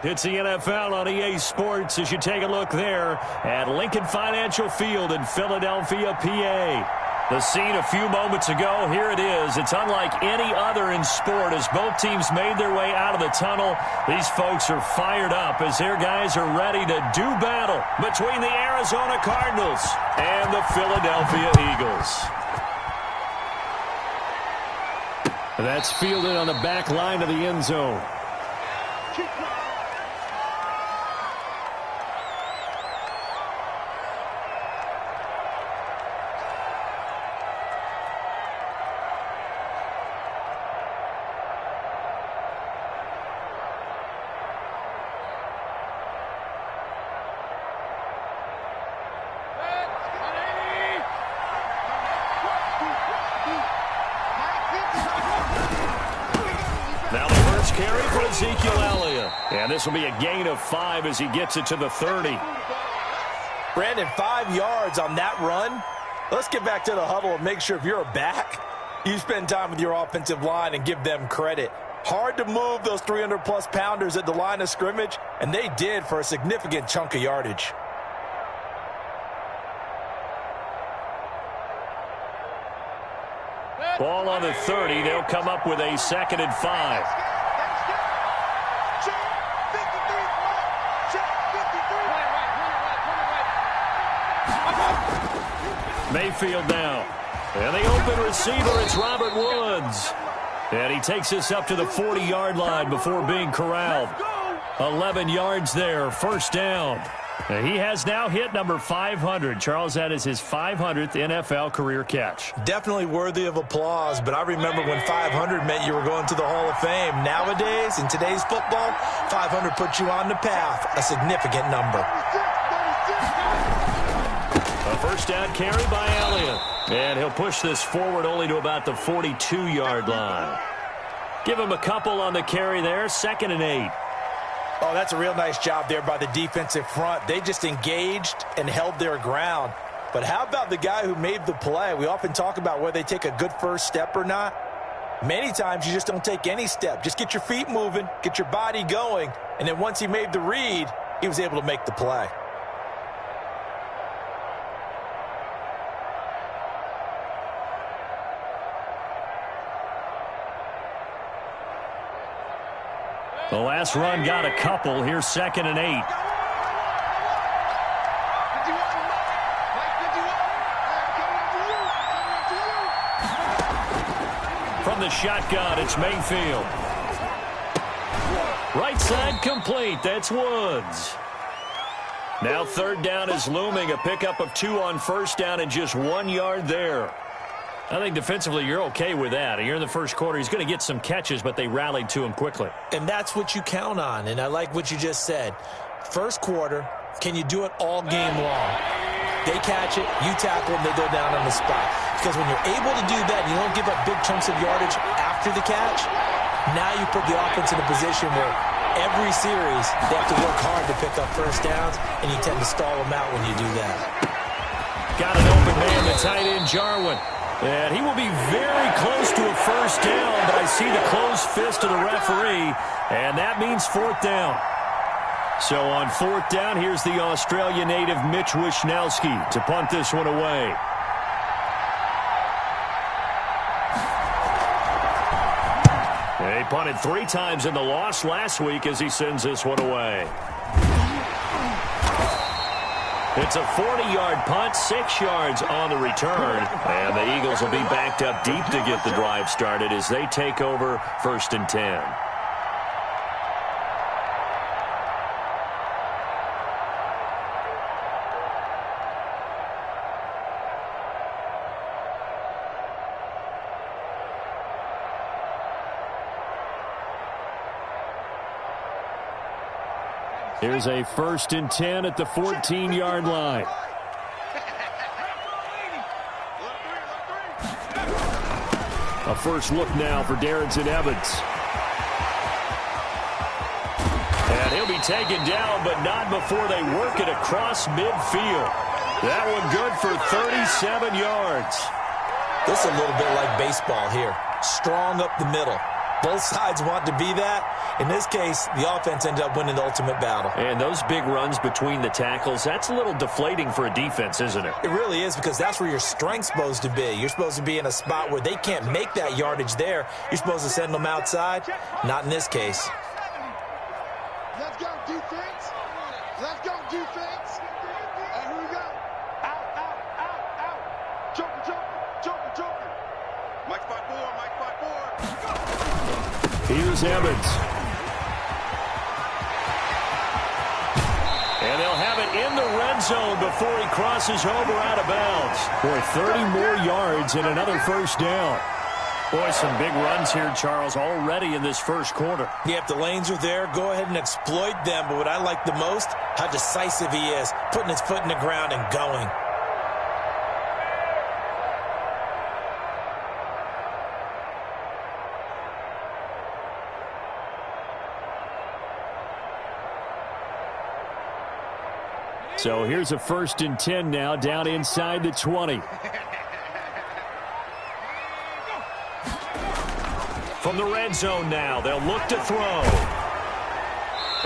It's the NFL on EA Sports as you take a look there at Lincoln Financial Field in Philadelphia, PA. The scene a few moments ago, here it is. It's unlike any other in sport as both teams made their way out of the tunnel. These folks are fired up as their guys are ready to do battle between the Arizona Cardinals and the Philadelphia Eagles. That's fielded on the back line of the end zone. And this will be a gain of 5 as he gets it to the 30. Brandon, 5 yards on that run. Let's get back to the huddle and make sure if you're a back, you spend time with your offensive line and give them credit. Hard to move those 300-plus pounders at the line of scrimmage, and they did for a significant chunk of yardage. Ball on the 30. They'll come up with a 2nd and 5. Mayfield now. And the open receiver, it's Robert Woods. And he takes us up to the 40-yard line before being corralled. 11 yards there, first down. And he has now hit number 500. Charles, that is his 500th NFL career catch. Definitely worthy of applause, but I remember when 500 meant you were going to the Hall of Fame. Nowadays, in today's football, 500 puts you on the path, a significant number. A first down carry by Elliott. And he'll push this forward only to about the 42-yard line. Give him a couple on the carry there, 2nd and 8. Oh, that's a real nice job there by the defensive front. They just engaged and held their ground. But how about the guy who made the play? We often talk about whether they take a good first step or not. Many times you just don't take any step. Just get your feet moving, get your body going, and then once he made the read, he was able to make the play. The last run got a couple. Here's 2nd and 8. From the shotgun, it's Mayfield. Right side complete. That's Woods. Now 3rd down is looming. A pickup of 2 on first down and just 1 yard there. I think defensively you're okay with that. You're in the first quarter. He's going to get some catches, but they rallied to him quickly. And that's what you count on, and I like what you just said. First quarter, can you do it all game long? They catch it, you tackle them, they go down on the spot. Because when you're able to do that, you don't give up big chunks of yardage after the catch, now you put the offense in a position where every series they have to work hard to pick up first downs, and you tend to stall them out when you do that. Got an open man, the tight end, Jarwin. And he will be very close to a first down, but I see the closed fist of the referee, and that means 4th down. So on 4th down, here's the Australia native Mitch Wishnowsky to punt this one away. And he punted 3 times in the loss last week as he sends this one away. It's a 40-yard punt, 6 yards on the return. And the Eagles will be backed up deep to get the drive started as they take over 1st and 10. Here's a 1st and 10 at the 14-yard line. A first look now for Darrington Evans. And he'll be taken down, but not before they work it across midfield. That one good for 37 yards. This is a little bit like baseball here. Strong up the middle. Both sides want to be that. In this case, the offense ended up winning the ultimate battle. And those big runs between the tackles, that's a little deflating for a defense, isn't it? It really is, because that's where your strength's supposed to be. You're supposed to be in a spot where they can't make that yardage there. You're supposed to send them outside. Not in this case. Let's go, defense. Let's go, defense. And here we go. Out, out, out, out. Joker, joker, joker, joker. Mike 5-4, Mike 5-4. Here's Evans. And they'll have it in the red zone before he crosses over out of bounds. Boy, 30 more yards and another first down. Boy, some big runs here, Charles, already in this first quarter. Yeah, if the lanes are there, go ahead and exploit them. But what I like the most, how decisive he is, putting his foot in the ground and going. So here's a 1st and 10 now, down inside the 20. From the red zone now, they'll look to throw.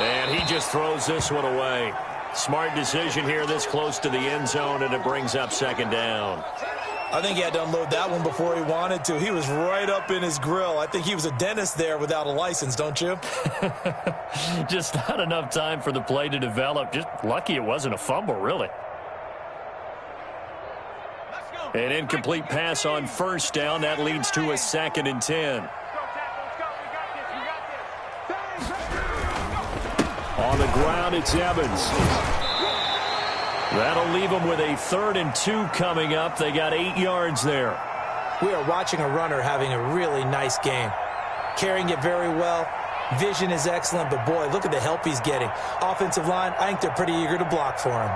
And he just throws this one away. Smart decision here this close to the end zone, and it brings up 2nd down. I think he had to unload that one before he wanted to. He was right up in his grill. I think he was a dentist there without a license, don't you? Just not enough time for the play to develop. Just lucky it wasn't a fumble, really. An incomplete pass on 1st down. That leads to a 2nd and 10. On the ground, it's Evans. That'll leave them with a 3rd and 2 coming up. They got 8 yards there. We are watching a runner having a really nice game. Carrying it very well. Vision is excellent, but boy, look at the help he's getting. Offensive line, I think they're pretty eager to block for him.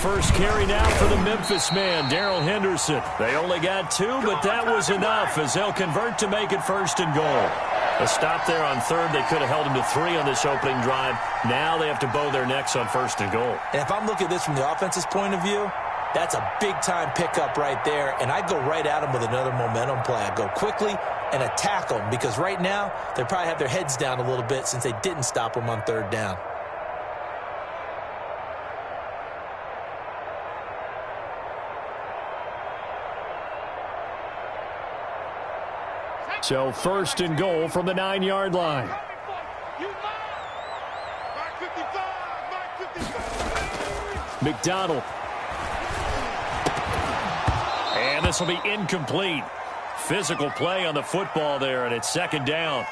First carry now for the Memphis man, Darrell Henderson. They only got 2, but that was enough as they'll convert to make it 1st and goal. A stop there on 3rd. They could have held him to 3 on this opening drive. Now they have to bow their necks on 1st and goal. And if I'm looking at this from the offense's point of view, that's a big-time pickup right there, and I go right at him with another momentum play. I go quickly and attack them, because right now they probably have their heads down a little bit since they didn't stop him on 3rd down. So 1st and goal from the 9-yard line. McDonald. And this will be incomplete. Physical play on the football there, and it's 2nd down.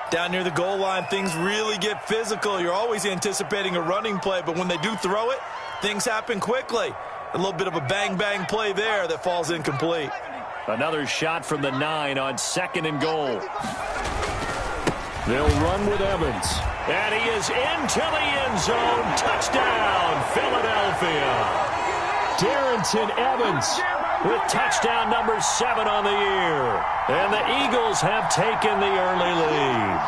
Down near the goal line, things really get physical. You're always anticipating a running play, but when they do throw it, things happen quickly. A little bit of a bang-bang play there that falls incomplete. Another shot from the 9 on 2nd and goal. They'll run with Evans. And he is into the end zone. Touchdown, Philadelphia. Darrington Evans with touchdown number 7 on the year. And the Eagles have taken the early lead.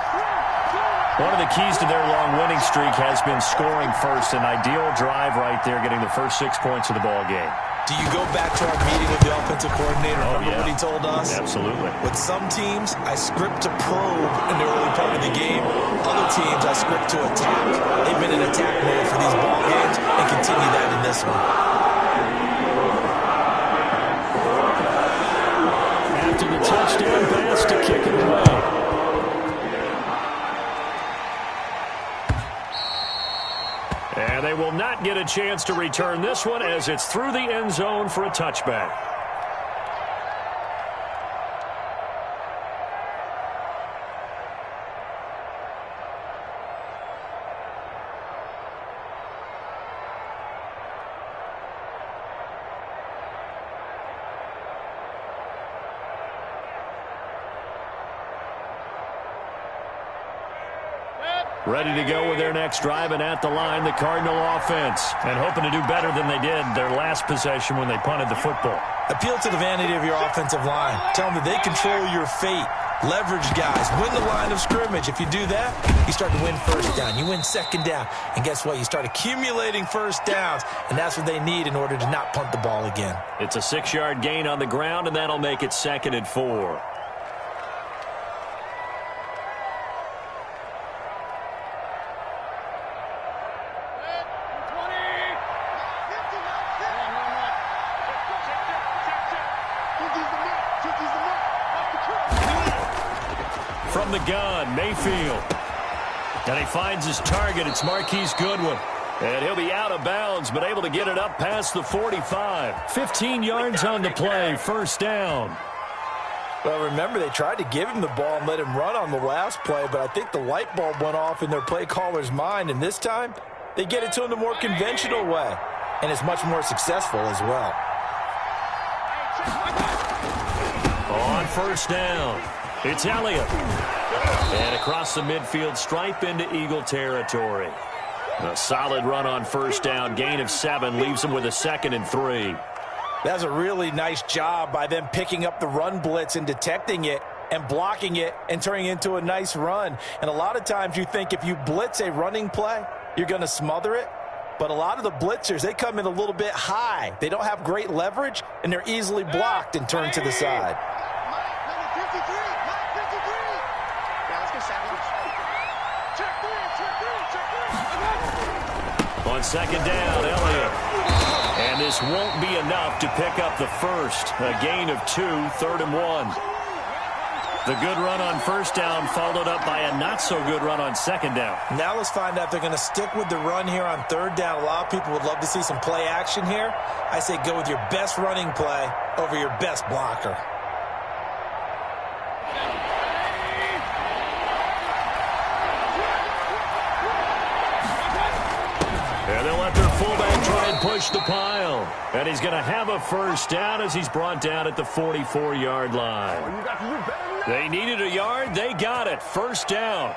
One of the keys to their long winning streak has been scoring first. An ideal drive right there, getting the first 6 points of the ball game. Do you go back to our meeting with the offensive coordinator? Remember what he told us? Absolutely. With some teams, I script to probe in the early part of the game. Other teams, I script to attack. They've been in attack mode for these ball games and continue that in this one. After the touchdown pass to kick it away. And they will not get a chance to return this one as it's through the end zone for a touchback. Ready to go with their next drive, and at the line, the Cardinal offense. And hoping to do better than they did their last possession when they punted the football. Appeal to the vanity of your offensive line. Tell them that they control your fate. Leverage guys. Win the line of scrimmage. If you do that, you start to win first down. You win second down. And guess what? You start accumulating first downs. And that's what they need in order to not punt the ball again. It's a 6-yard gain on the ground, and that'll make it 2nd and 4. From the gun, Mayfield. And he finds his target. It's Marquise Goodwin. And he'll be out of bounds, but able to get it up past the 45. 15 yards on the play, first down. Well, remember, they tried to give him the ball and let him run on the last play, but I think the light bulb went off in their play caller's mind, and this time they get it to him the more conventional way, and it's much more successful as well. On first down, it's Elliott. And across the midfield stripe into Eagle territory. A solid run on first down, gain of 7, leaves them with a 2nd and 3. That's a really nice job by them picking up the run blitz and detecting it and blocking it and turning it into a nice run. And a lot of times you think if you blitz a running play, you're going to smother it. But a lot of the blitzers, they come in a little bit high. They don't have great leverage, and they're easily blocked and turned to the side. On second down, Elliott. And this won't be enough to pick up the first. A gain of 2, 3rd and 1. The good run on first down followed up by a not-so-good run on second down. Now let's find out if they're going to stick with the run here on 3rd down. A lot of people would love to see some play action here. I say go with your best running play over your best blocker. And they'll let their fullback try and push the pile. And he's going to have a first down as he's brought down at the 44-yard line. They needed a yard. They got it. First down.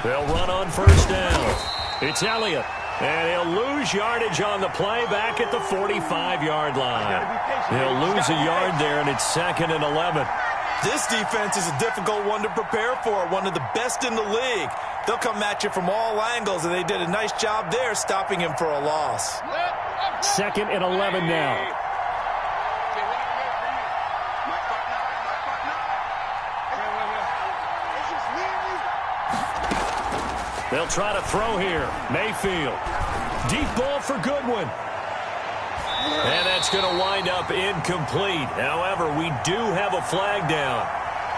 They'll run on first down. It's Elliott. And he'll lose yardage on the play back at the 45-yard line. He'll lose a yard there, and it's 2nd and 11. This defense is a difficult one to prepare for, one of the best in the league. They'll come at you from all angles, and they did a nice job there stopping him for a loss. 2nd and 11 now. They'll try to throw here. Mayfield. Deep ball for Goodwin. And that's going to wind up incomplete. However, we do have a flag down.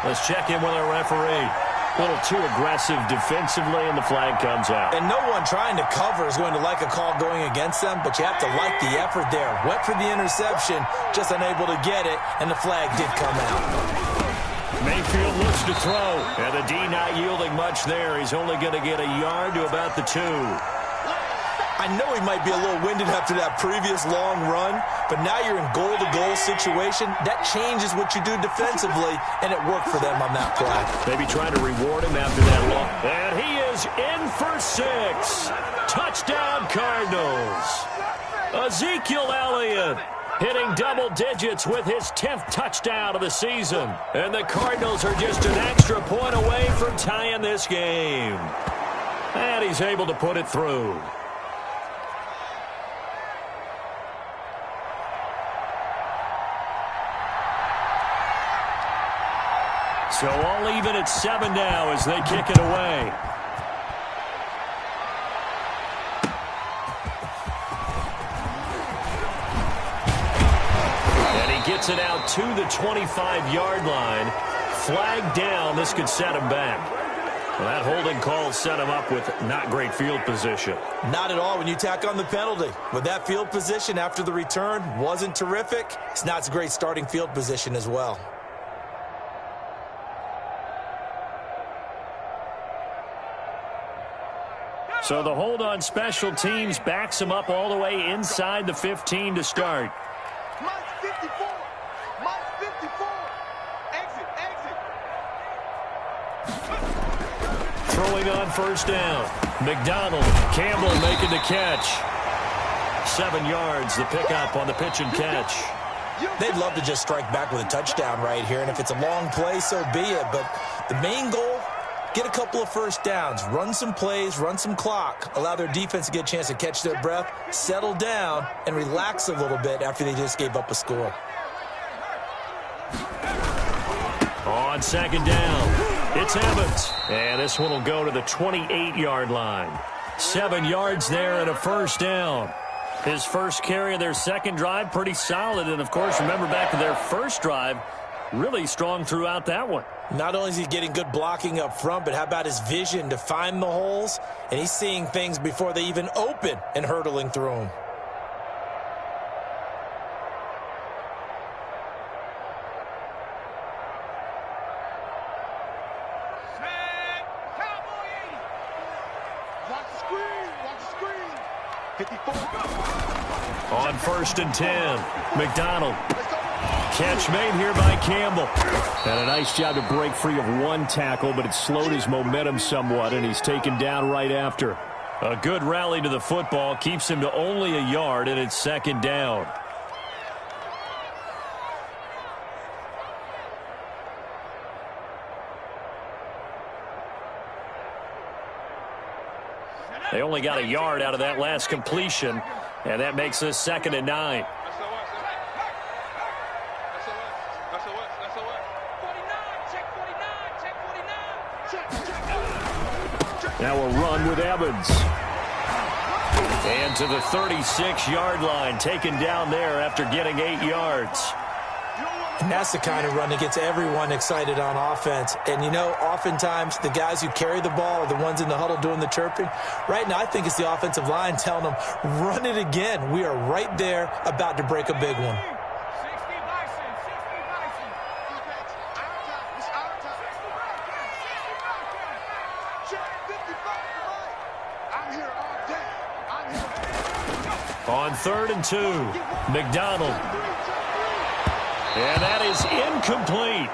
Let's check in with our referee. A little too aggressive defensively, and the flag comes out. And no one trying to cover is going to like a call going against them, but you have to like the effort there. Went for the interception, just unable to get it, and the flag did come out. Mayfield looks to throw, and the D not yielding much there. He's only going to get a yard to about the 2. I know he might be a little winded after that previous long run, but now you're in goal-to-goal situation. That changes what you do defensively, and it worked for them on that play. Maybe trying to reward him after that long. And he is in for 6. Touchdown, Cardinals. Ezekiel Elliott hitting double digits with his 10th touchdown of the season. And the Cardinals are just an extra point away from tying this game. And he's able to put it through. So all even at 7 now as they kick it away. Gets it out to the 25-yard line. Flag down. This could set him back. Well, that holding call set him up with not great field position. Not at all when you tack on the penalty. With that field position after the return wasn't terrific, it's not a great starting field position as well. So the hold on special teams backs him up all the way inside the 15 to start. Mike's 54. Mike's 54. Exit, exit. Throwing on first down. McDonald, Campbell making the catch. 7 yards, the pickup on the pitch and catch. They'd love to just strike back with a touchdown right here, and if it's a long play, so be it. But the main goal, get a couple of first downs, run some plays, run some clock, allow their defense to get a chance to catch their breath, settle down, and relax a little bit after they just gave up a score. On second down, it's Evans. And this one will go to the 28-yard line. 7 yards there and a first down. His first carry of their second drive, pretty solid. And, of course, remember back to their first drive, really strong throughout that one. Not only is he getting good blocking up front, but how about his vision to find the holes? And he's seeing things before they even open and hurdling through them. Watch the screen. Watch the screen. 54. On first and 10, McDonald. Catch made here by Campbell. And a nice job to break free of one tackle, but it slowed his momentum somewhat, and he's taken down right after. A good rally to the football keeps him to only a yard, and it's second down. They only got a yard out of that last completion, and that makes this 2nd and 9. Now a run with Evans. And to the 36-yard line, taken down there after getting 8 yards. And that's the kind of run that gets everyone excited on offense. And, you know, oftentimes the guys who carry the ball are the ones in the huddle doing the chirping. Right now, I think it's the offensive line telling them, run it again. We are right there about to break a big one. On 3rd and 2, McDonald. And that is incomplete.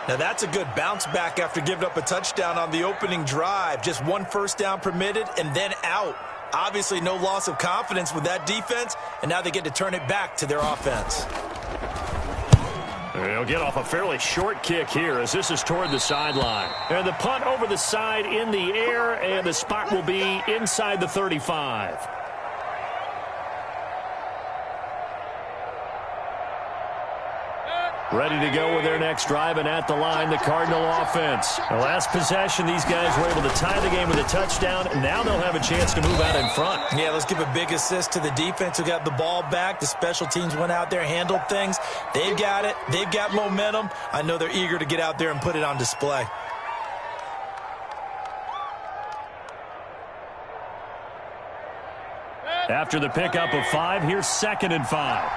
Now that's a good bounce back after giving up a touchdown on the opening drive. Just one first down permitted and then out. Obviously no loss of confidence with that defense, and now they get to turn it back to their offense. They'll get off a fairly short kick here as this is toward the sideline. And the punt over the side in the air, and the spot will be inside the 35. Ready to go with their next drive, and at the line, the Cardinal offense. The last possession, these guys were able to tie the game with a touchdown, and now they'll have a chance to move out in front. Yeah, let's give a big assist to the defense who got the ball back. The special teams went out there, handled things. They've got it. They've got momentum. I know they're eager to get out there and put it on display. After the pickup of 5, here's 2nd and 5.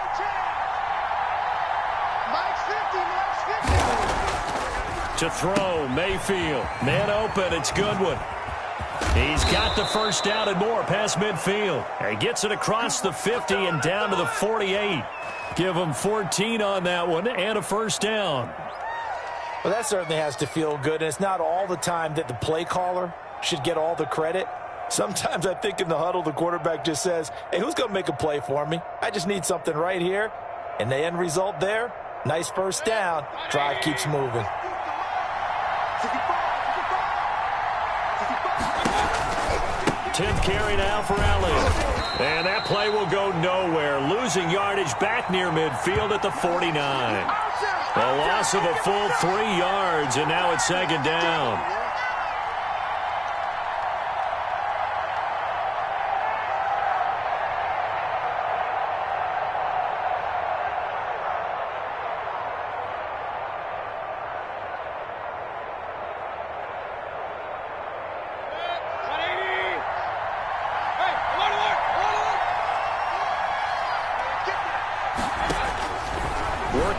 To throw, Mayfield. Man open, it's Goodwin. He's got the first down and more past midfield. He gets it across the 50 and down to the 48. Give him 14 on that one and a first down. Well, that certainly has to feel good, and it's not all the time that the play caller should get all the credit. Sometimes I think in the huddle, the quarterback just says, hey, who's going to make a play for me? I just need something right here. And the end result there, nice first down. Drive keeps moving. 10th carry now for Elliott. And that play will go nowhere. Losing yardage back near midfield at the 49. A loss of a full 3 yards, and now it's 2nd down.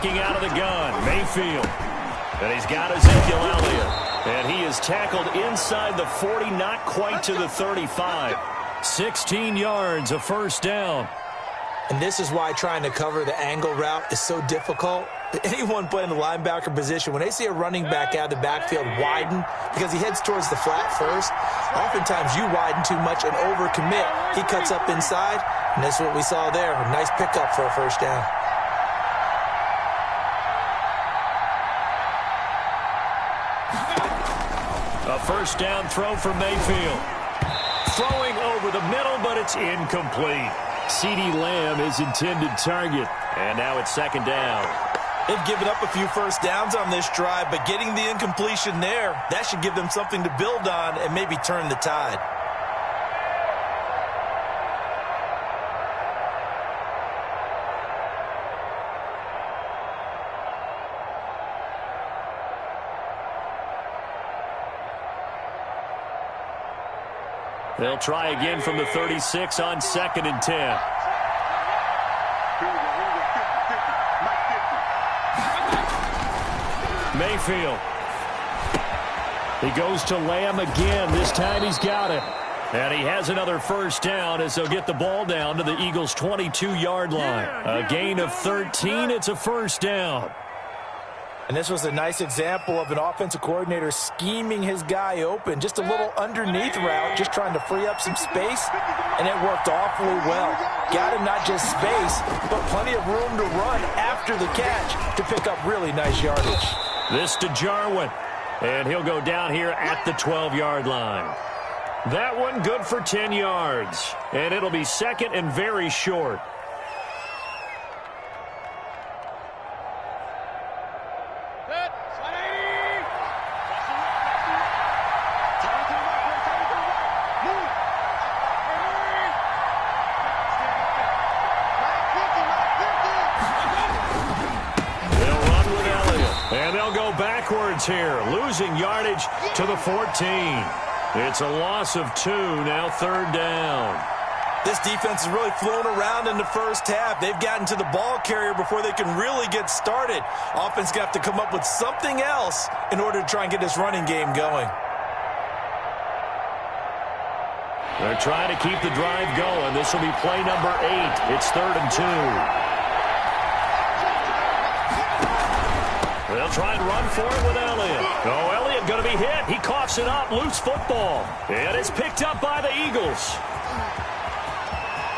Backing out of the gun, Mayfield. And he's got Ezekiel Elliott. And he is tackled inside the 40, not quite to the 35. 16 yards, a first down. And this is why trying to cover the angle route is so difficult. Anyone playing the linebacker position, when they see a running back out of the backfield widen, because he heads towards the flat first, oftentimes you widen too much and overcommit. He cuts up inside, and that's what we saw there. A nice pickup for a first down. A first down throw for Mayfield. Throwing over the middle, but it's incomplete. CeeDee Lamb is intended target. And now it's second down. They've given up a few first downs on this drive, but getting the incompletion there, that should give them something to build on and maybe turn the tide. They'll try again from the 36 on 2nd and 10. Mayfield. He goes to Lamb again. This time he's got it. And he has another first down as they'll get the ball down to the Eagles' 22-yard line. A gain of 13. It's a first down. And this was a nice example of an offensive coordinator scheming his guy open. Just a little underneath route, just trying to free up some space, and it worked awfully well. Got him not just space, but plenty of room to run after the catch to pick up really nice yardage. This to Jarwin, and he'll go down here at the 12-yard line. That one good for 10 yards, and it'll be second and very short. Here, losing yardage to the 14. It's a loss of 2, now third down. This defense has really flown around in the first half. They've gotten to the ball carrier before they can really get started. Offense going to have to come up with something else in order to try and get this running game going. They're trying to keep the drive going. This will be play number 8. It's 3rd and 2. They'll try and run for it with Elliott. Oh, Elliott going to be hit. He coughs it up. Loose football. And it's picked up by the Eagles.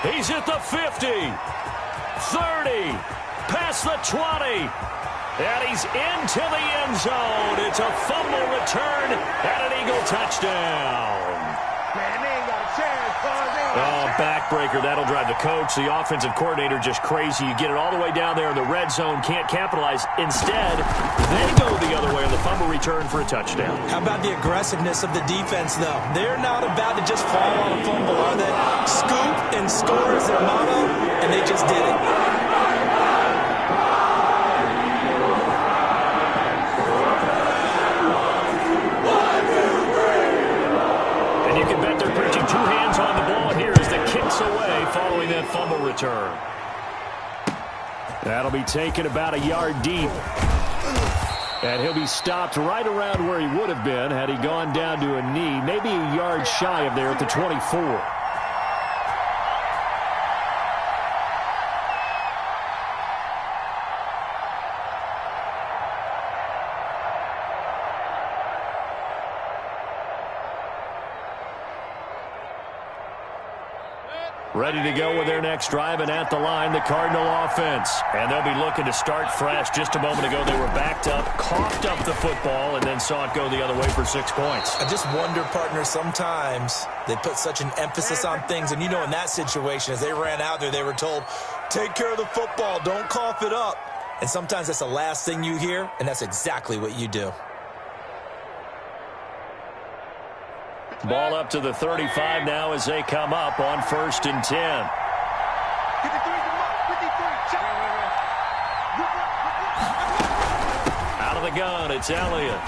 He's at the 50. 30. Past the 20. And he's into the end zone. It's a fumble return and an Eagle touchdown. Man, they ain't got a chance. Oh, backbreaker. That'll drive the coach, the offensive coordinator, just crazy. You get it all the way down there in the red zone, can't capitalize. Instead, they go the other way on the fumble return for a touchdown. How about the aggressiveness of the defense, though? They're not about to just fall on a fumble, are they? Scoop and score is their motto, and they just did it. Following that fumble return. That'll be taken about a yard deep. And he'll be stopped right around where he would have been had he gone down to a knee, maybe a yard shy of there at the 24. Ready to go with their next drive, and at the line, the Cardinal offense. And they'll be looking to start fresh. Just a moment ago, they were backed up, coughed up the football, and then saw it go the other way for 6 points. I just wonder, partner, sometimes they put such an emphasis on things. And, you know, in that situation, as they ran out there, they were told, take care of the football, don't cough it up. And sometimes that's the last thing you hear, and that's exactly what you do. Ball up to the 35 now as they come up on 1st and 10. Out of the gun, it's Elliott.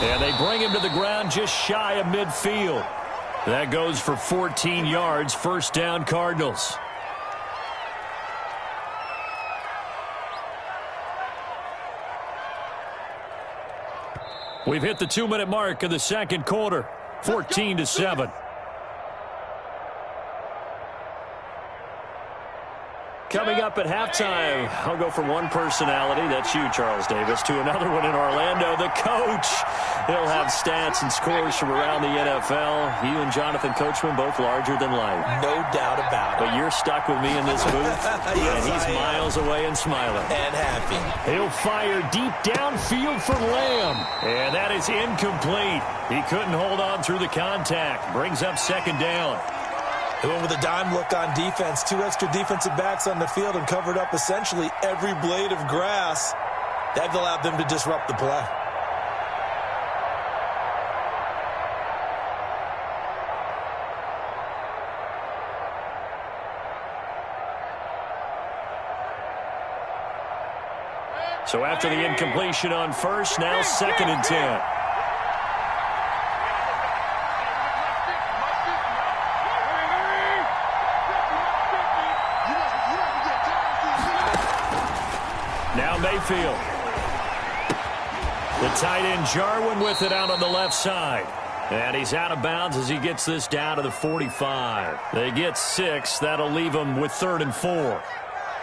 And they bring him to the ground just shy of midfield. That goes for 14 yards, first down Cardinals. We've hit the 2-minute mark of the second quarter, 14-7. Coming up at halftime, I'll go from one personality, that's you, Charles Davis, to another one in Orlando, the coach. He'll have stats and scores from around the NFL. You and Jonathan Coachman, both larger than life. No doubt about it. But you're stuck with me in this booth, Yes, and he's miles away and smiling. And happy. He'll fire deep downfield for Lamb, and that is incomplete. He couldn't hold on through the contact. Brings up second down. He went with a dime look on defense. 2 extra defensive backs on the field and covered up essentially every blade of grass. That allowed them to disrupt the play. So after the incompletion on first, now 2nd and 10. Now Mayfield. The tight end Jarwin with it out on the left side. And he's out of bounds as he gets this down to the 45. They get 6. That'll leave them with 3rd and 4.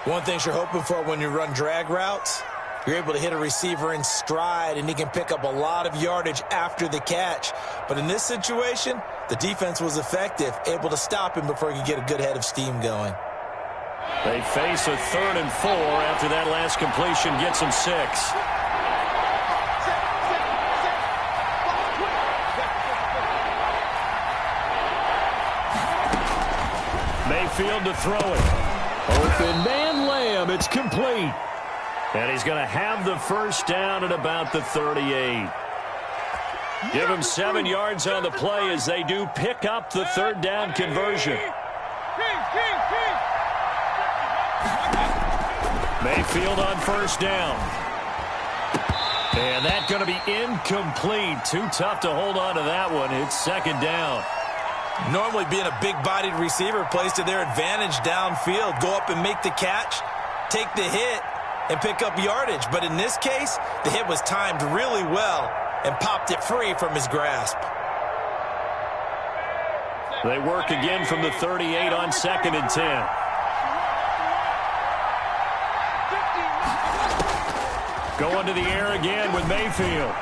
One thing you're hoping for when you run drag routes, you're able to hit a receiver in stride, and he can pick up a lot of yardage after the catch. But in this situation, the defense was effective, able to stop him before he could get a good head of steam going. They face a 3rd and 4 after that last completion gets them 6. Mayfield to throw it. Open man Lamb. It's complete. And he's going to have the first down at about the 38. Give him 7 yards on the play as they do pick up the 3rd down conversion. Mayfield on first down. And that's going to be incomplete. Too tough to hold on to that one. It's 2nd down. Normally being a big-bodied receiver plays to their advantage downfield. Go up and make the catch, take the hit, and pick up yardage. But in this case, the hit was timed really well and popped it free from his grasp. They work again from the 38 on 2nd and 10. Going to the air again with Mayfield.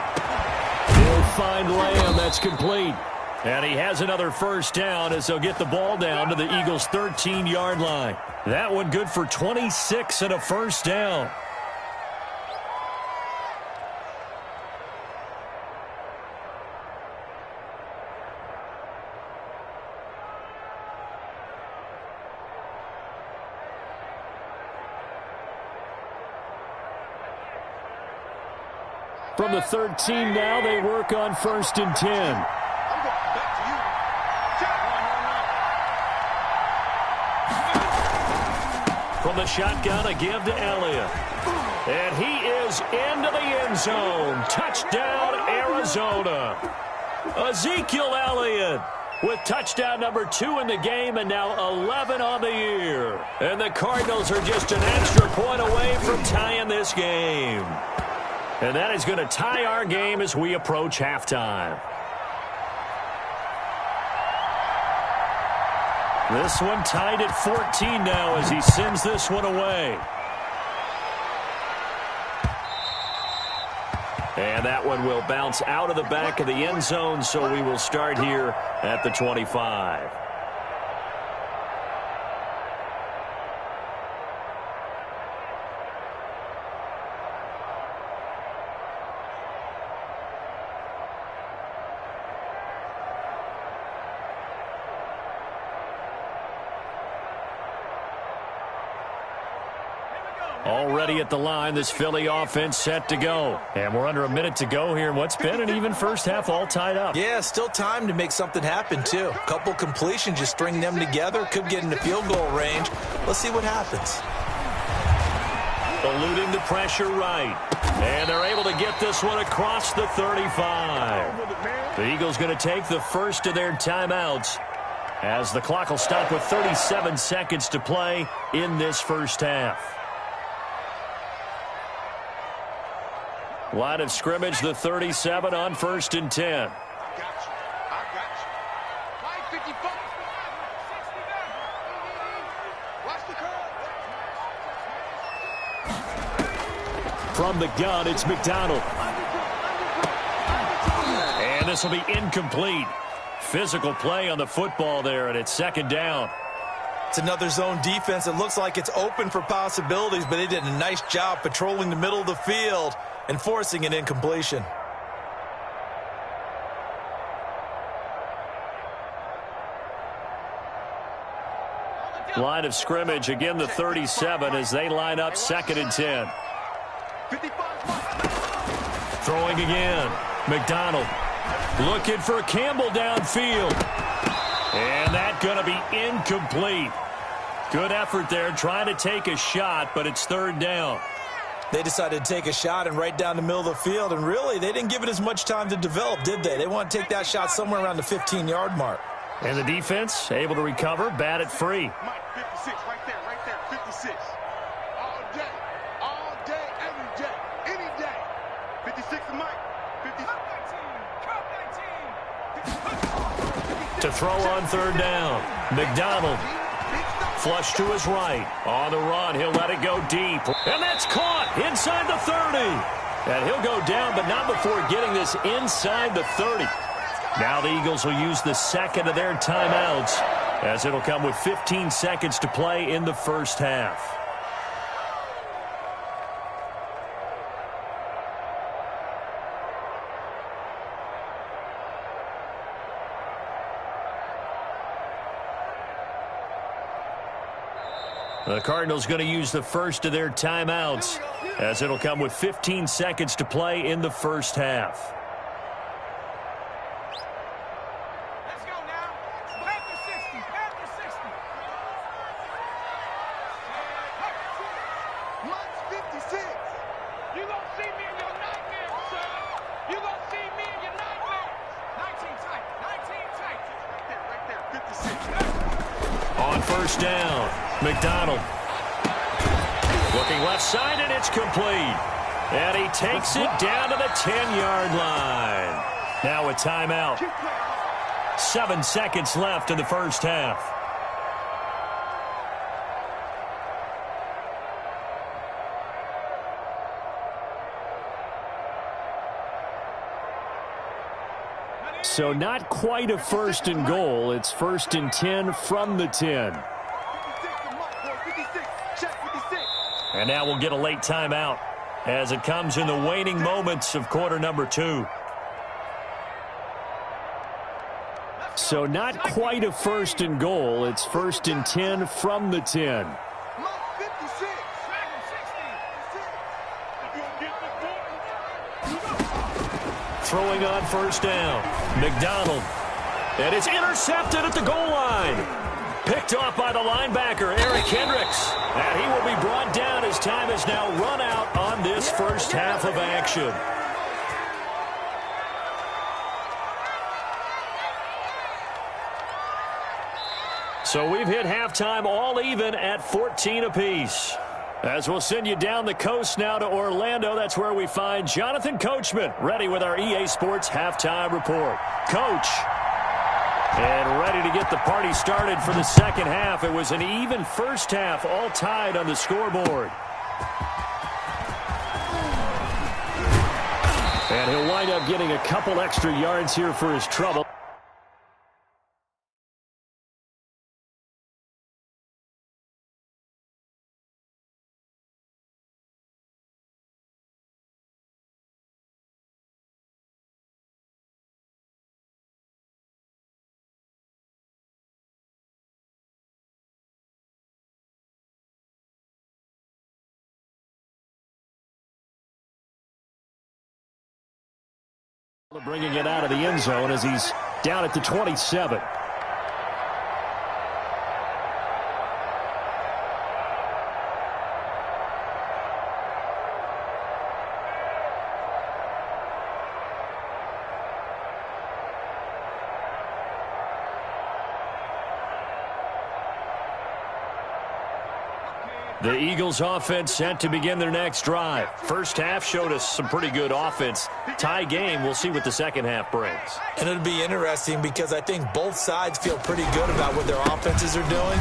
He'll find Lamb. That's complete. And he has another first down as they'll get the ball down to the Eagles' 13-yard line. That one good for 26 and a first down. From the 13 now, they work on 1st and 10. From the shotgun, a give to Elliott. And he is into the end zone. Touchdown, Arizona. Ezekiel Elliott with touchdown number 2 in the game and now 11 on the year. And the Cardinals are just an extra point away from tying this game. And that is going to tie our game as we approach halftime. This one tied at 14 now as he sends this one away. And that one will bounce out of the back of the end zone, so we will start here at the 25. Already at the line, this Philly offense set to go. And we're under a minute to go here in what's been an even first half, all tied up. Yeah, still time to make something happen, too. A couple completions, just string them together. Could get into field goal range. Let's see what happens. Eluding the pressure right. And they're able to get this one across the 35. The Eagles going to take the first of their timeouts as the clock will stop with 37 seconds to play in this first half. Line of scrimmage, the 37 on 1st and 10. I got you. I got you. Why 55? Watch the curve. From the gun, it's McDonald. And this will be incomplete. Physical play on the football there, and it's 2nd down. It's another zone defense. It looks like it's open for possibilities, but they did a nice job patrolling the middle of the field and forcing an incompletion. Line of scrimmage, again the 37 as they line up 2nd and 10. 55. Throwing again. McDonald looking for Campbell downfield. And that's going to be incomplete. Good effort there trying to take a shot, but it's 3rd down. They decided to take a shot and right down the middle of the field, and really they didn't give it as much time to develop, did they? They want to take that shot somewhere around the 15-yard mark. And the defense able to recover, bat it free. Mike, 56, right there, 56. All day, every day, any day. 56 to Mike. 56. To throw on 3rd down. McDonald flush to his right. On the run, he'll let it go deep. And that's caught inside the 30. And he'll go down, but not before getting this inside the 30. Now the Eagles will use the 2nd of their timeouts as it'll come with 15 seconds to play in the 1st half. The Cardinals going to use the 1st of their timeouts as it'll come with 15 seconds to play in the 1st half. Let's go now. After 60. After 60. Mike's 56. You gonna see me in your nightmares, son. You gonna see me in your nightmares. 19 tight. 19 tight. Right there. 56. On 1st down, McDonald looking left side, and it's complete. And he takes it down to the 10-yard line. Now a timeout. 7 seconds left in the 1st half. So not quite a 1st and goal. It's 1st and 10 from the 10. And now we'll get a late timeout as it comes in the waning moments of quarter number 2. So not quite a 1st and goal. It's 1st and 10 from the 10. Throwing on 1st down. McDonald. And it's intercepted at the goal line. Picked off by the linebacker, Eric Hendricks. And he will be brought down as time has now run out on this 1st half of action. So we've hit halftime all even at 14 apiece. As we'll send you down the coast now to Orlando, that's where we find Jonathan Coachman ready with our EA Sports Halftime Report. Coach, and ready to get the party started for the 2nd half. It was an even 1st half, all tied on the scoreboard. And he'll wind up getting a couple extra yards here for his trouble. Bringing it out of the end zone as he's down at the 27. The Eagles offense set to begin their next drive. First half showed us some pretty good offense. Tie game, we'll see what the second half brings. And it'll be interesting because I think both sides feel pretty good about what their offenses are doing.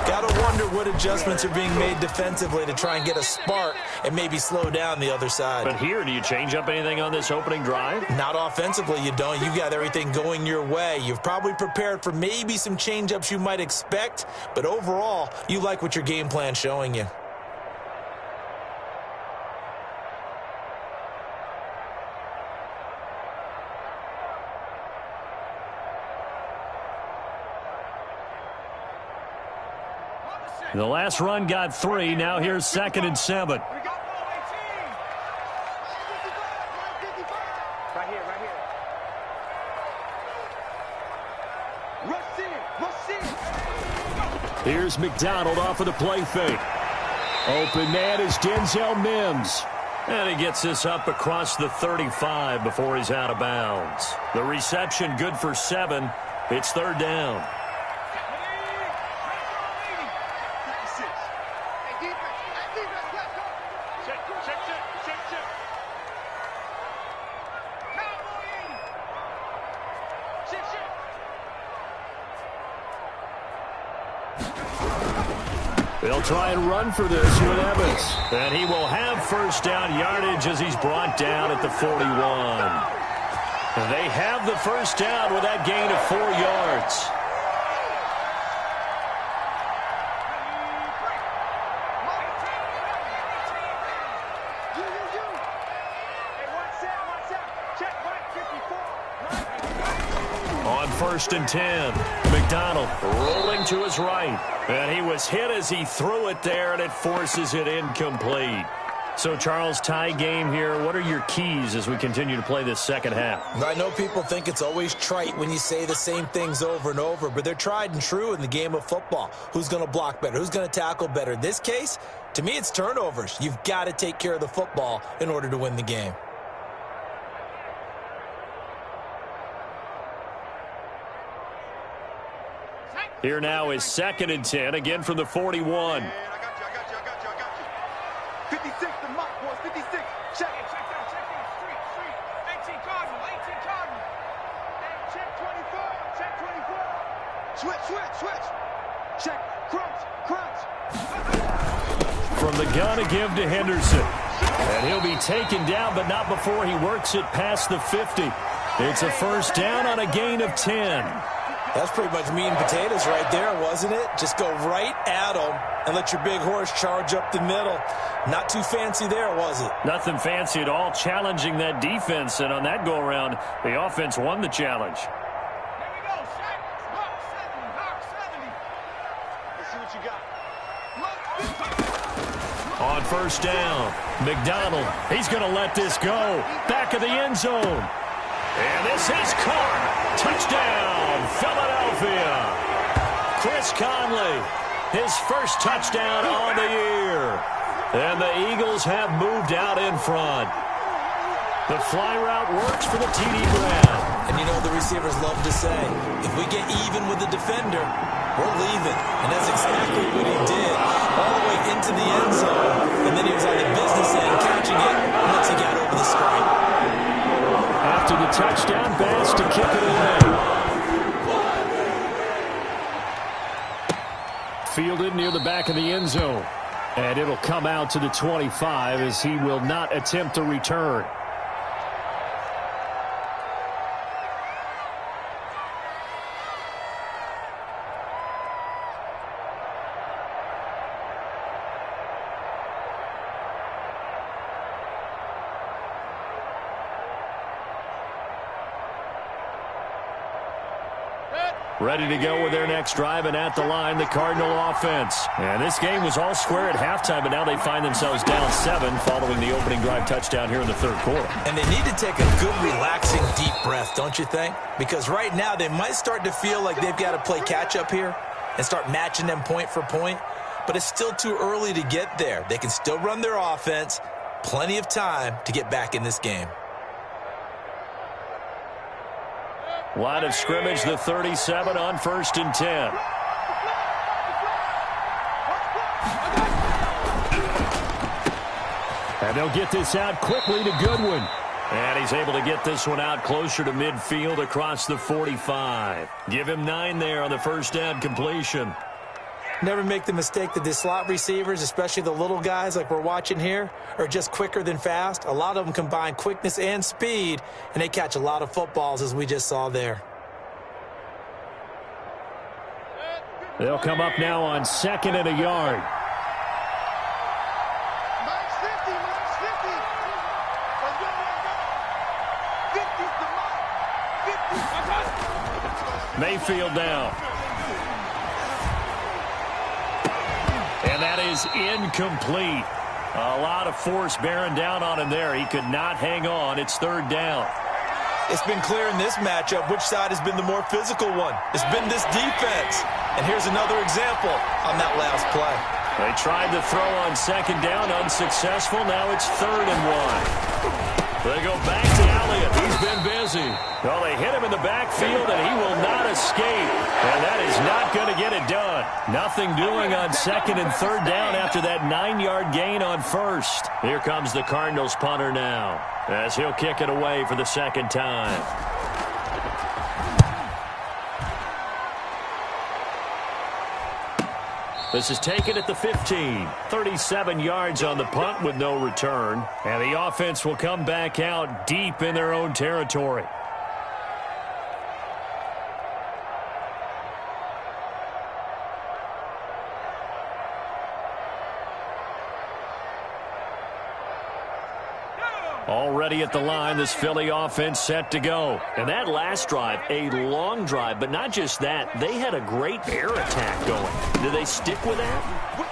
Got to wonder what adjustments are being made defensively to try and get a spark and maybe slow down the other side. But here, do you change up anything on this opening drive? Not offensively, you don't. You got everything going your way. You've probably prepared for maybe some change-ups you might expect, but overall, you like what your game plan's showing you. The last run got 3. Now here's 2nd and 7. Right here. Rush in. Here's McDonald off of the play fake. Open man is Denzel Mims. And he gets this up across the 35 before he's out of bounds. The reception good for 7. It's 3rd down. They'll try and run for this with Evans. And he will have first down yardage as he's brought down at the 41. They have the first down with that gain of 4 yards. On 1st and 10, McDonald rolling to his right. And he was hit as he threw it there, and it forces it incomplete. So, Charles, tie game here. What are your keys as we continue to play this second half? I know people think it's always trite when you say the same things over and over, but they're tried and true in the game of football. Who's going to block better? Who's going to tackle better? In this case, to me, it's turnovers. You've got to take care of the football in order to win the game. Here now is 2nd and 10, again from the 41. I got you. 56, the mark, boys. 56. Check it. Check that. Street. 18 Cardinal. And check 24. Switch. Check. Crunch. From the gun, a give to Henderson. And he'll be taken down, but not before he works it past the 50. It's a first down on a gain of 10. That's pretty much meat and potatoes right there, wasn't it? Just go right at them and let your big horse charge up the middle. Not too fancy there, was it? Nothing fancy at all, challenging that defense. And on that go-around, the offense won the challenge. Here we go. Hawk 70. Let's see what you got. On first down, McDonald, he's going to let this go. Back of the end zone. And this is caught. Touchdown, Philadelphia. Chris Conley, his first touchdown on the year. And the Eagles have moved out in front. The fly route works for the TD grab. And you know the receivers love to say, if we get even with the defender, we're leaving. And that's exactly what he did. All the way into the end zone. And then he was on the business end catching it once he got over the stripe. After the touchdown pass to kick it away. Fielded near the back of the end zone. And it'll come out to the 25 as he will not attempt a return. Ready to go with their next drive, and at the line, the Cardinal offense. And this game was all square at halftime, but now they find themselves down 7 following the opening drive touchdown here in the third quarter. And they need to take a good, relaxing, deep breath, don't you think? Because right now they might start to feel like they've got to play catch-up here and start matching them point for point. But it's still too early to get there. They can still run their offense. Plenty of time to get back in this game. Line of scrimmage, the 37 on 1st and 10. And they'll get this out quickly to Goodwin. And he's able to get this one out closer to midfield across the 45. Give him 9 there on the first down completion. Never make the mistake that the slot receivers, especially the little guys like we're watching here, are just quicker than fast. A lot of them combine quickness and speed, and they catch a lot of footballs, as we just saw there. They'll come up now on 2nd and a yard. Mayfield down. And that is incomplete. A lot of force bearing down on him there. He could not hang on. It's 3rd down. It's been clear in this matchup which side has been the more physical one. It's been this defense. And here's another example on that last play. They tried to throw on 2nd down, unsuccessful. Now it's 3rd and 1. They go back to Elliott. He's been busy. Well, they hit him in the backfield, and he will not escape. And that is not going to get it done. Nothing doing on 2nd and 3rd down after that 9-yard gain on 1st. Here comes the Cardinals punter now, as he'll kick it away for the 2nd time. This is taken at the 15. 37 yards on the punt with no return. And the offense will come back out deep in their own territory. Already at the line, this Philly offense set to go. And that last drive, a long drive, but not just that. They had a great air attack going. Do they stick with that?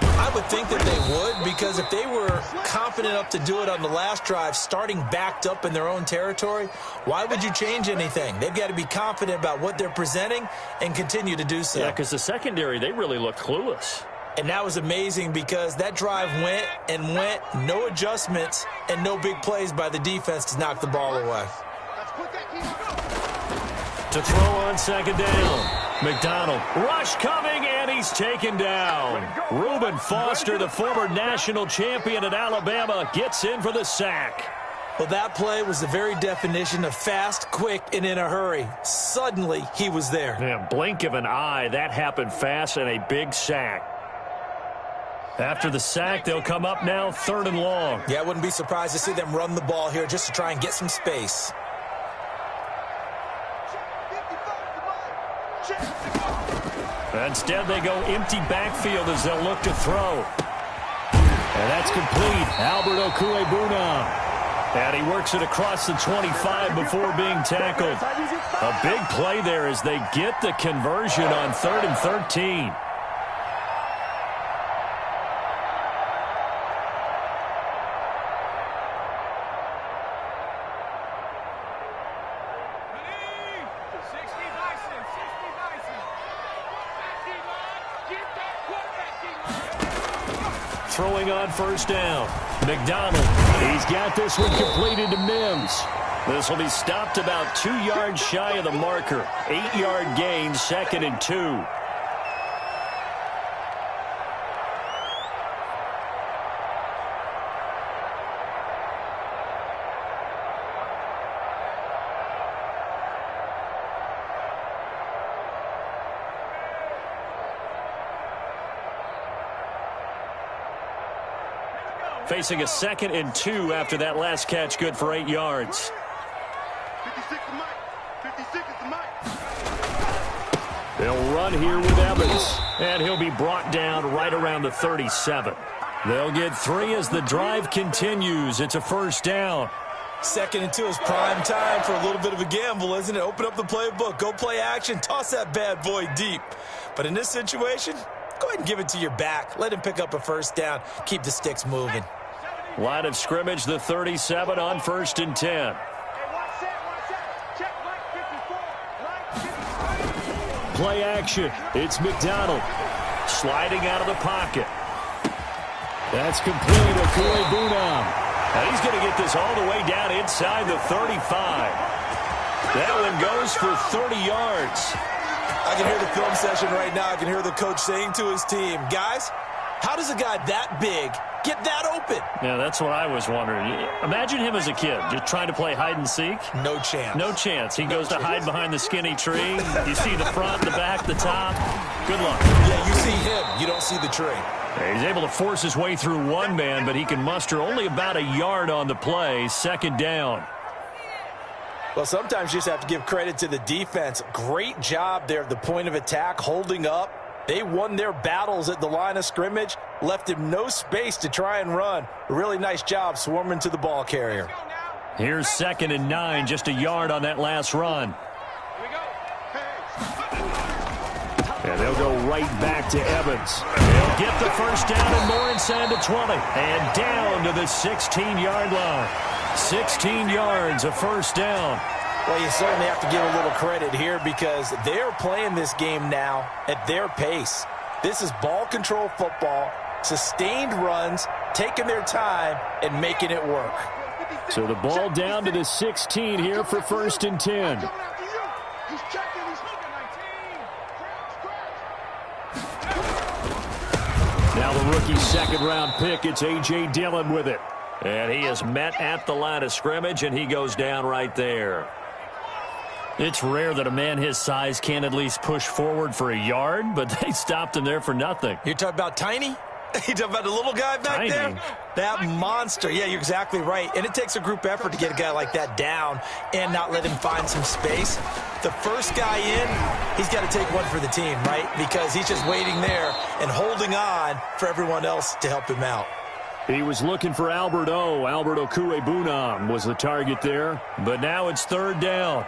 I would think that they would, because if they were confident enough to do it on the last drive, starting backed up in their own territory, why would you change anything? They've got to be confident about what they're presenting and continue to do so. Yeah, because the secondary, they really look clueless. And that was amazing because that drive went and went, no adjustments, and no big plays by the defense to knock the ball away. To throw on 2nd down. McDonald, rush coming, and he's taken down. Reuben Foster, the former national champion at Alabama, gets in for the sack. Well, that play was the very definition of fast, quick, and in a hurry. Suddenly, he was there. Yeah, blink of an eye, that happened fast, and a big sack. After the sack, they'll come up now 3rd and long. Yeah, I wouldn't be surprised to see them run the ball here just to try and get some space. Instead, they go empty backfield as they'll look to throw. And that's complete. Albert Okwuegbunam. And he works it across the 25 before being tackled. A big play there as they get the conversion on 3rd and 13. Throwing on 1st down. McDonald, he's got this one completed to Mims. This will be stopped about 2 yards shy of the marker. 8-yard gain, 2nd and 2. Facing a 2nd and 2 after that last catch, good for 8 yards. 56 is Mike. 56 is Mike. They'll run here with Evans, and he'll be brought down right around the 37. They'll get 3 as the drive continues. It's a 1st down. 2nd and 2 is prime time for a little bit of a gamble, isn't it? Open up the playbook, go play action, toss that bad boy deep. But in this situation, go ahead and give it to your back. Let him pick up a 1st down. Keep the sticks moving. Line of scrimmage, the 37 on 1st and 10. Play action. It's McDonald. Sliding out of the pocket. That's complete. Okwuegbunam. And he's going to get this all the way down inside the 35. That one goes for 30 yards. I can hear the film session right now. I can hear the coach saying to his team, guys, How does a guy that big get that open? Yeah, that's what I was wondering. Imagine him as a kid, just trying to play hide and seek. No chance. No chance. He goes to hide behind the skinny tree. You see the front, the back, the top. Good luck. Yeah, you see him. You don't see the tree. He's able to force his way through one man, but he can muster only about a yard on the play. Second down. Well, sometimes you just have to give credit to the defense. Great job there at the point of attack, holding up. They won their battles at the line of scrimmage, left him no space to try and run. A really nice job swarming to the ball carrier. Here's 2nd and 9, just a yard on that last run. And they'll go right back to Evans. They'll get the first down and more inside the 20. And down to the 16-yard line. 16 yards, a first down. Well, you certainly have to give a little credit here because they're playing this game now at their pace. This is ball control football, sustained runs, taking their time, and making it work. So the ball down to the 16 here for 1st and 10. Now the rookie 2nd-round pick, it's A.J. Dillon with it. And he is met at the line of scrimmage, and he goes down right there. It's rare that a man his size can't at least push forward for a yard, but they stopped him there for nothing. You're talking about Tiny? You talking about the little guy back there? That monster. Yeah, you're exactly right. And it takes a group effort to get a guy like that down and not let him find some space. The first guy in, he's got to take one for the team, right? Because he's just waiting there and holding on for everyone else to help him out. He was looking for Albert Okuebunam was the target there, but now it's 3rd down.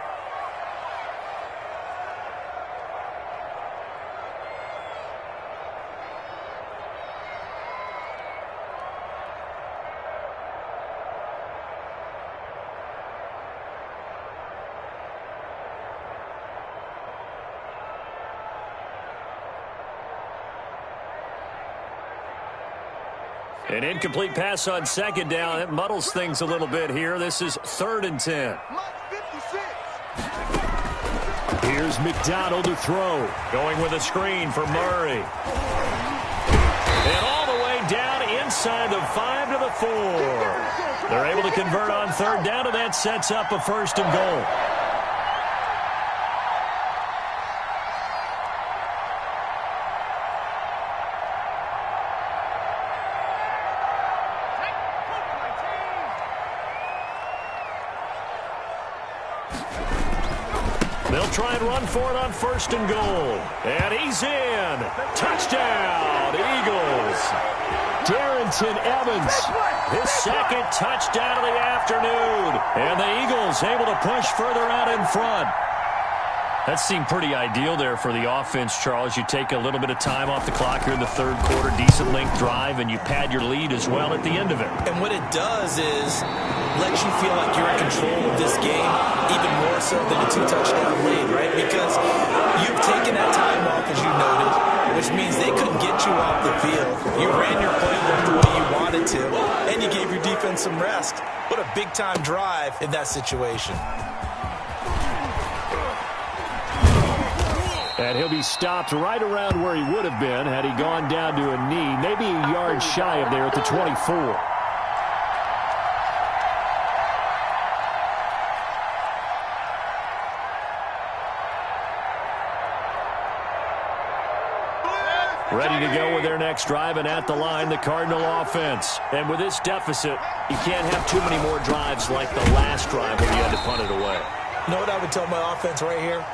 An incomplete pass on 2nd down. It muddles things a little bit here. This is 3rd and 10. Here's McDonald to throw. Going with a screen for Murray. And all the way down inside the 5 to the 4. They're able to convert on 3rd down, and that sets up a 1st and goal. They'll try and run for it on 1st and goal. And he's in. Touchdown, Eagles. Darrington Evans, his 2nd touchdown of the afternoon. And the Eagles able to push further out in front. That seemed pretty ideal there for the offense, Charles. You take a little bit of time off the clock here in the 3rd quarter, decent length drive, and you pad your lead as well at the end of it. And what it does is let you feel like you're in control of this game, even more so than a 2-touchdown lead, right? Because you've taken that time off, as you noted, which means they couldn't get you off the field. You ran your playbook the way you wanted to, and you gave your defense some rest. What a big-time drive in that situation. And he'll be stopped right around where he would have been had he gone down to a knee, maybe a yard shy of there at the 24. Ready to go with their next drive, and at the line, the Cardinal offense. And with this deficit, you can't have too many more drives like the last drive when you had to punt it away. You know what I would tell my offense right here?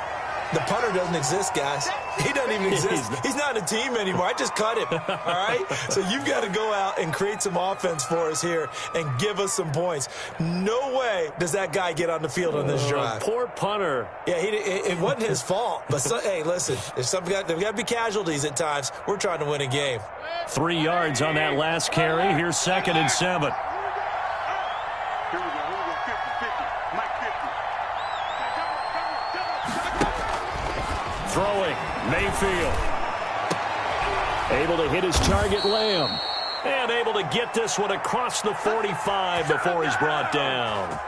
The punter doesn't exist, guys. He doesn't even exist. He's not a team anymore. I just cut him, all right? So you've got to go out and create some offense for us here and give us some points. No way does that guy get on the field on this drive. Poor punter. Yeah, it wasn't his fault. But, hey, listen, there's got to be casualties at times. We're trying to win a game. 3 yards on that last carry. Here's 2nd and 7. Throwing, Mayfield. Able to hit his target, Lamb. And able to get this one across the 45 before he's brought down.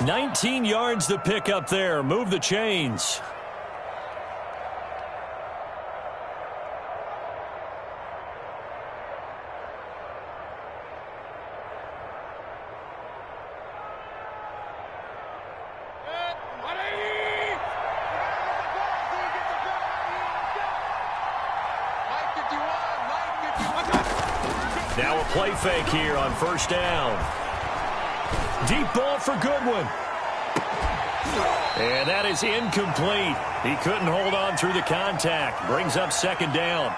19 yards to pick up there. Move the chains. play fake here on first down. Deep ball for Goodwin. And that is incomplete. He couldn't hold on through the contact. Brings up second down.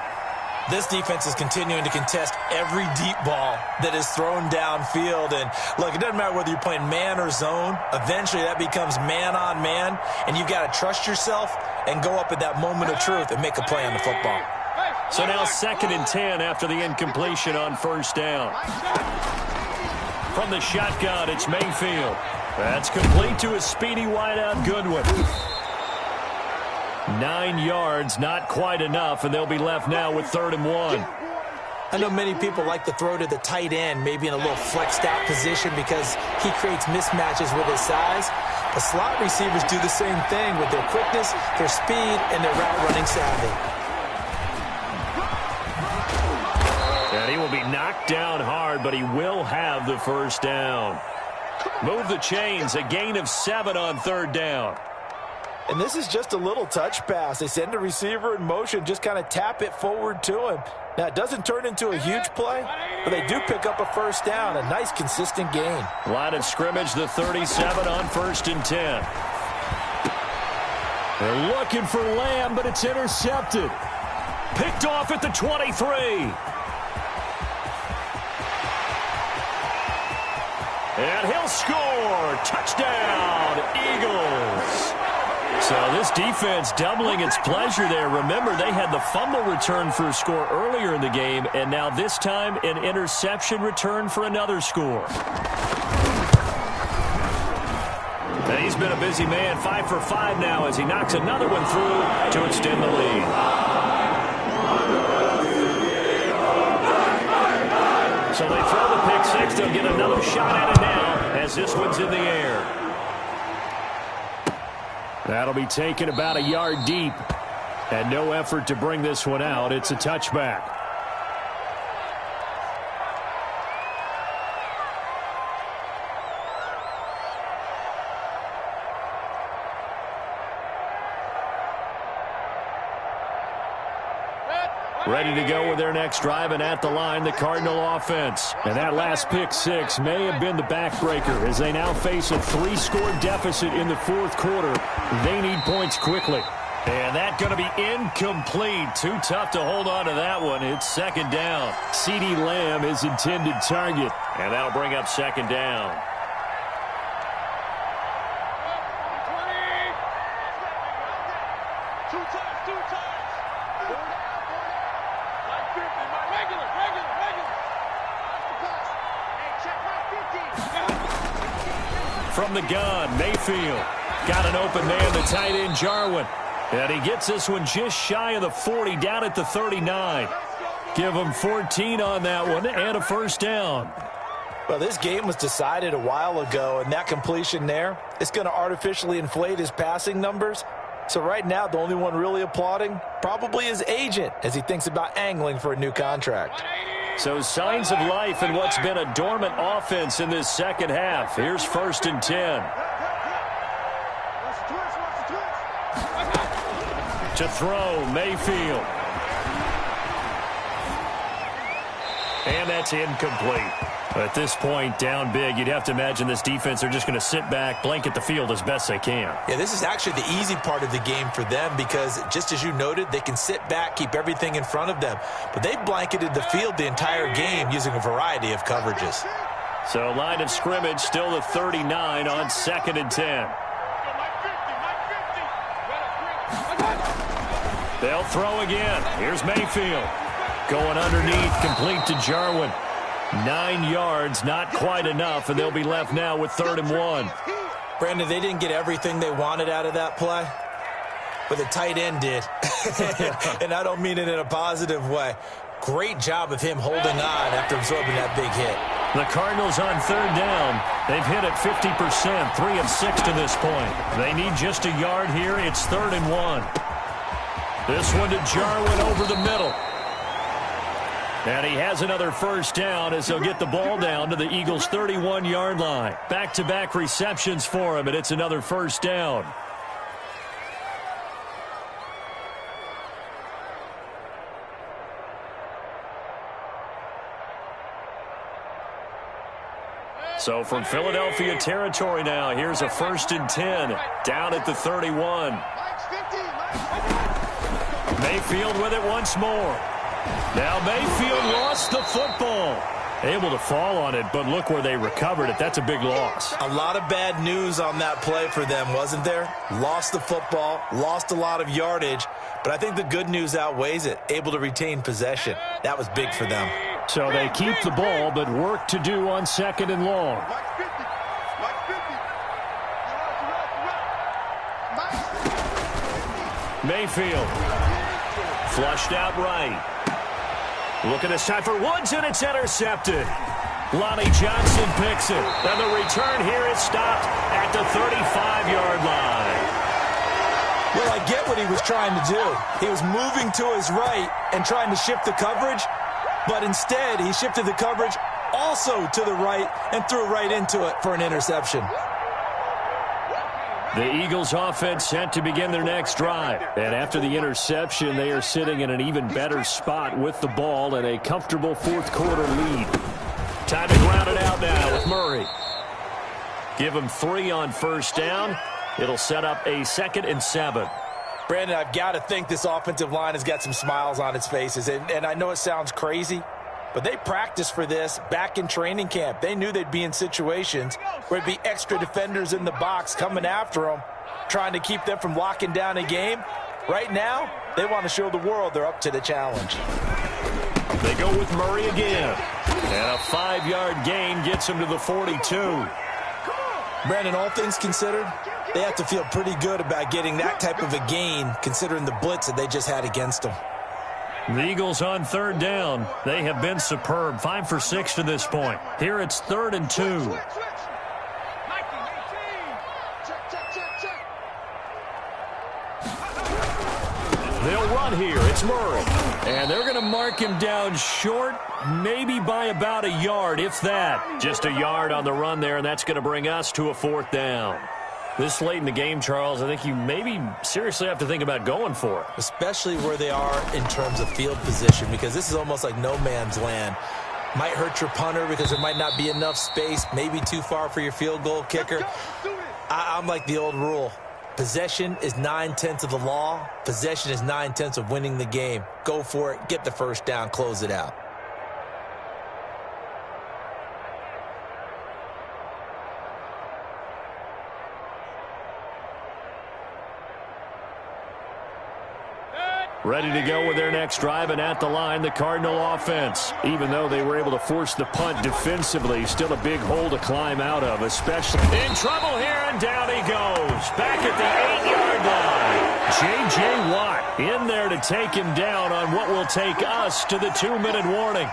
This defense is continuing to contest every deep ball that is thrown downfield. And, look, it doesn't matter whether you're playing man or zone. Eventually, that becomes man-on-man, and you've got to trust yourself and go up at that moment of truth and make a play on the football. So now 2nd and 10 after the incompletion on first down. From the shotgun, it's Mayfield. That's complete to a speedy wideout Goodwin. 9 yards, not quite enough, and they'll be left now with 3rd and 1. I know many people like to throw to the tight end, maybe in a little flexed out position because he creates mismatches with his size. But slot receivers do the same thing with their quickness, their speed, and their route running savvy. And he will be knocked down hard, but he will have the first down. Move the chains, a gain of 7 on 3rd down. And this is just a little touch pass. They send the receiver in motion, just kind of tap it forward to him. Now, it doesn't turn into a huge play, but they do pick up a first down, a nice, consistent gain. Line of scrimmage, the 37 on 1st and 10. They're looking for Lamb, but it's intercepted. Picked off at the 23. And he'll score. Touchdown, Eagles. So this defense doubling its pleasure there. Remember, they had the fumble return for a score earlier in the game, and now this time an interception return for another score. And he's been a busy man, 5 for 5 now as he knocks another one through to extend the lead. So they throw the pick six. They'll get another shot at it now as this one's in the air. That'll be taken about a yard deep. And no effort to bring this one out. It's a touchback. Ready to go with their next drive, and at the line, the Cardinal offense. And that last pick six may have been the backbreaker as they now face a 3-score deficit in the 4th quarter. They need points quickly. And that going to be incomplete. Too tough to hold on to that one. It's 2nd down. CeeDee Lamb is intended target. And that'll bring up 2nd down. From the gun, Mayfield. Got an open man, the tight end, Jarwin. And he gets this one just shy of the 40, down at the 39. Give him 14 on that one and a first down. Well, this game was decided a while ago, and that completion there is going to artificially inflate his passing numbers. So right now, the only one really applauding probably his agent as he thinks about angling for a new contract. So signs of life in what's been a dormant offense in this second half. Here's 1st and 10. To throw, Mayfield. And that's incomplete. At this point, down big, you'd have to imagine this defense are just going to sit back, blanket the field as best they can. Yeah, this is actually the easy part of the game for them because, just as you noted, they can sit back, keep everything in front of them. But they've blanketed the field the entire game using a variety of coverages. So line of scrimmage, still the 39 on 2nd and 10. They'll throw again. Here's Mayfield. Going underneath, complete to Jarwin. 9 yards, not quite enough, and they'll be left now with 3rd and 1. Brandon, they didn't get everything they wanted out of that play, but the tight end did. And I don't mean it in a positive way. Great job of him holding on after absorbing that big hit. The Cardinals on 3rd down. They've hit it 50%, 3 of 6 to this point. They need just a yard here. It's 3rd and 1. This one to Jarwin over the middle. And he has another first down as he'll get the ball down to the Eagles' 31-yard line. Back-to-back receptions for him, and it's another first down. So from Philadelphia territory now, here's a 1st and 10 down at the 31. Mayfield with it once more. Now Mayfield lost the football. Able to fall on it, but look where they recovered it. That's a big loss. A lot of bad news on that play for them, wasn't there? Lost the football, lost a lot of yardage, but I think the good news outweighs it. Able to retain possession. That was big for them. So they keep the ball, but work to do on 2nd and long. Mayfield. Flushed out right. Looking this time for Woods, and it's intercepted. Lonnie Johnson picks it. And the return here is stopped at the 35-yard line. Well, I get what he was trying to do. He was moving to his right and trying to shift the coverage, but instead he shifted the coverage also to the right and threw right into it for an interception. The Eagles offense set to begin their next drive. And after the interception, they are sitting in an even better spot with the ball and a comfortable 4th quarter lead. Time to ground it out now with Murray. Give him 3 on 1st down. It'll set up a 2nd and 7. Brandon, I've got to think this offensive line has got some smiles on its faces. And I know it sounds crazy, but they practiced for this back in training camp. They knew they'd be in situations where there'd be extra defenders in the box coming after them, trying to keep them from locking down a game. Right now, they want to show the world they're up to the challenge. They go with Murray again. And a 5-yard gain gets him to the 42. Brandon, all things considered, they have to feel pretty good about getting that type of a gain, considering the blitz that they just had against them. The Eagles on 3rd down. They have been superb. 5 for 6 to this point. Here it's 3rd and 2. They'll run here. It's Murray. And they're going to mark him down short, maybe by about a yard, if that. Just a yard on the run there, and that's going to bring us to a 4th down. This late in the game, Charles, I think you maybe seriously have to think about going for it. Especially where they are in terms of field position, because this is almost like no man's land. Might hurt your punter because there might not be enough space, maybe too far for your field goal kicker. I'm like the old rule. Possession is 9/10 of the law. Possession is 9/10 of winning the game. Go for it. Get the 1st down. Close it out. Ready to go with their next drive, and at the line, the Cardinal offense. Even though they were able to force the punt defensively, still a big hole to climb out of, especially. In trouble here, and down he goes. Back at the 8-yard line. J.J. Watt in there to take him down on what will take us to the 2-minute warning.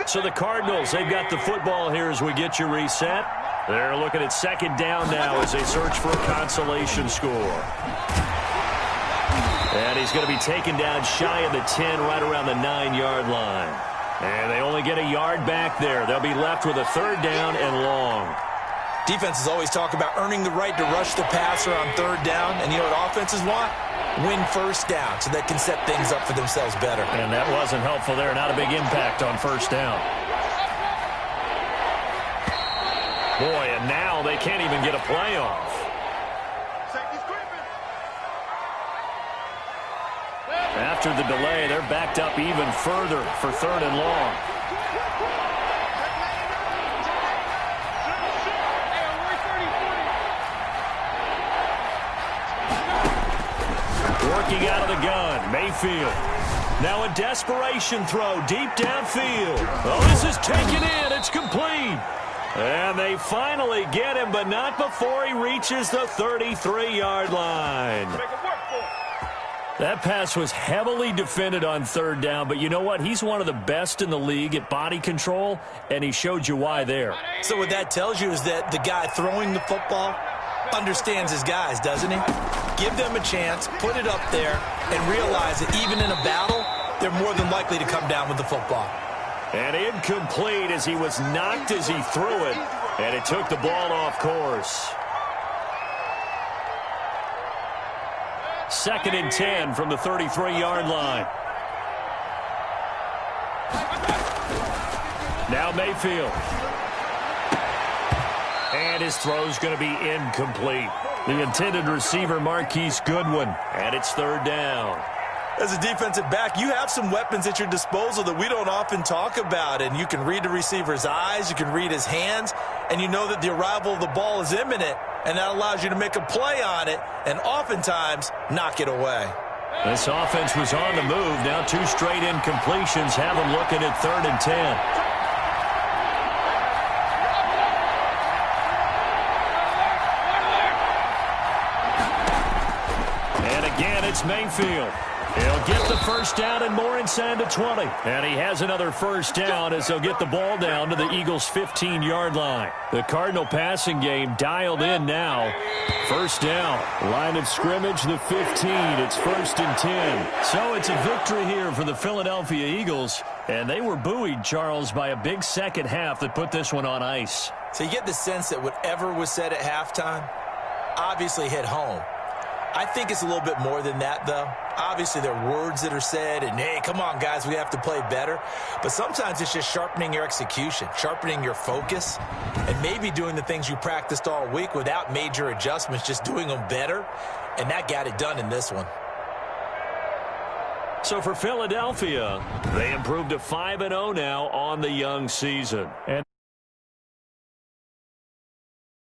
So the Cardinals, they've got the football here as we get you reset. They're looking at 2nd down now as they search for a consolation score. And he's going to be taken down shy of the 10, right around the 9-yard line. And they only get a yard back there. They'll be left with a 3rd down and long. Defenses always talk about earning the right to rush the passer on 3rd down. And you know what offenses want? Win 1st down so they can set things up for themselves better. And that wasn't helpful there. Not a big impact on 1st down. Boy, and now they can't even get a play off. After the delay, they're backed up even further for 3rd and long. Working out of the gun, Mayfield. Now a desperation throw deep downfield. Oh, this is taken in. It's complete. And they finally get him, but not before he reaches the 33-yard line. That pass was heavily defended on 3rd down, but you know what? He's one of the best in the league at body control, and he showed you why there. So what that tells you is that the guy throwing the football understands his guys, doesn't he? Give them a chance, put it up there, and realize that even in a battle, they're more than likely to come down with the football. And incomplete as he was knocked as he threw it, and it took the ball off course. 2nd and 10 from the 33-yard line. Now Mayfield. And his throw's going to be incomplete. The intended receiver, Marquise Goodwin, and it's 3rd down. As a defensive back, you have some weapons at your disposal that we don't often talk about, and you can read the receiver's eyes, you can read his hands, and you know that the arrival of the ball is imminent, and that allows you to make a play on it and oftentimes knock it away. This offense was on the move. Now 2 straight incompletions have them looking at 3rd and 10. It's Mayfield. He'll get the first down and more inside the 20. And he has another first down as they'll get the ball down to the Eagles' 15-yard line. The Cardinal passing game dialed in now. First down. Line of scrimmage, the 15. It's 1st and 10. So it's a victory here for the Philadelphia Eagles. And they were buoyed, Charles, by a big second half that put this one on ice. So you get the sense that whatever was said at halftime obviously hit home. I think it's a little bit more than that, though. Obviously, there are words that are said, and, hey, come on, guys, we have to play better. But sometimes it's just sharpening your execution, sharpening your focus, and maybe doing the things you practiced all week without major adjustments, just doing them better. And that got it done in this one. So for Philadelphia, they improved to 5-0 now on the young season. And